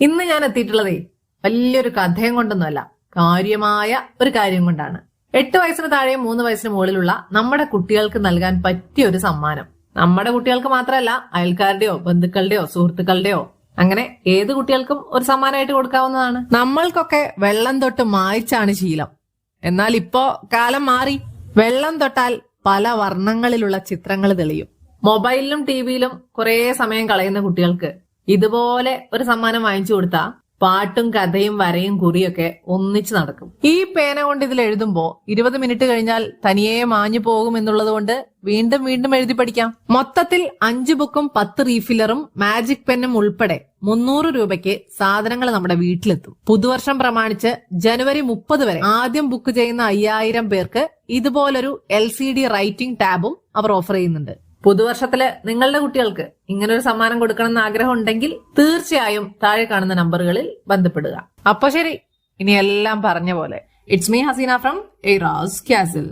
ഇന്ന് ഞാൻ എത്തിയിട്ടുള്ളതേ വലിയൊരു കഥയും കൊണ്ടൊന്നുമല്ല, കാര്യമായ ഒരു കാര്യം കൊണ്ടാണ്. 8 വയസ്സിന് താഴെയും 3 വയസ്സിന് മുകളിലുള്ള നമ്മുടെ കുട്ടികൾക്ക് നൽകാൻ പറ്റിയ ഒരു സമ്മാനം. നമ്മുടെ കുട്ടികൾക്ക് മാത്രമല്ല, അയൽക്കാരുടെയോ ബന്ധുക്കളുടെയോ സുഹൃത്തുക്കളുടെയോ അങ്ങനെ ഏത് കുട്ടികൾക്കും ഒരു സമ്മാനമായിട്ട് കൊടുക്കാവുന്നതാണ്. നമ്മൾക്കൊക്കെ വെള്ളം തൊട്ട് മായ്ച്ചാണ് ശീലം. എന്നാൽ ഇപ്പോ കാലം മാറി. വെള്ളം തൊട്ടാൽ പല വർണ്ണങ്ങളിലുള്ള ചിത്രങ്ങൾ തെളിയും. മൊബൈലിലും ടിവിയിലും കുറെ സമയം കളയുന്ന കുട്ടികൾക്ക് ഇതുപോലെ ഒരു സമ്മാനം വാങ്ങിച്ചു കൊടുത്താൽ പാട്ടും കഥയും വരയും കുറിയൊക്കെ ഒന്നിച്ചു നടക്കും. ഈ പേന കൊണ്ട് ഇതിൽ എഴുതുമ്പോ 20 മിനിറ്റ് കഴിഞ്ഞാൽ തനിയെ മാഞ്ഞു പോകും എന്നുള്ളത് കൊണ്ട് വീണ്ടും വീണ്ടും എഴുതി പഠിക്കാം. മൊത്തത്തിൽ 5 ബുക്കും 10 റീഫില്ലറും മാജിക് പെന്നും ഉൾപ്പെടെ 300 രൂപയ്ക്ക് സാധനങ്ങൾ നമ്മുടെ വീട്ടിലെത്തും. പുതുവർഷം പ്രമാണിച്ച് ജനുവരി 30 വരെ ആദ്യം ബുക്ക് ചെയ്യുന്ന 5000 പേർക്ക് ഇതുപോലൊരു LCD റൈറ്റിംഗ് ടാബും അവർ ഓഫർ ചെയ്യുന്നുണ്ട്. പുതുവർഷത്തില് നിങ്ങളുടെ കുട്ടികൾക്ക് ഇങ്ങനൊരു സമ്മാനം കൊടുക്കണം എന്ന് ആഗ്രഹം ഉണ്ടെങ്കിൽ തീർച്ചയായും താഴെ കാണുന്ന നമ്പറുകളിൽ ബന്ധപ്പെടുക. അപ്പൊ ശരി, ഇനി എല്ലാം പറഞ്ഞ പോലെ. ഇറ്റ്സ് മീ ഹസീന ഫ്രം എറാസ് കാസിൽ.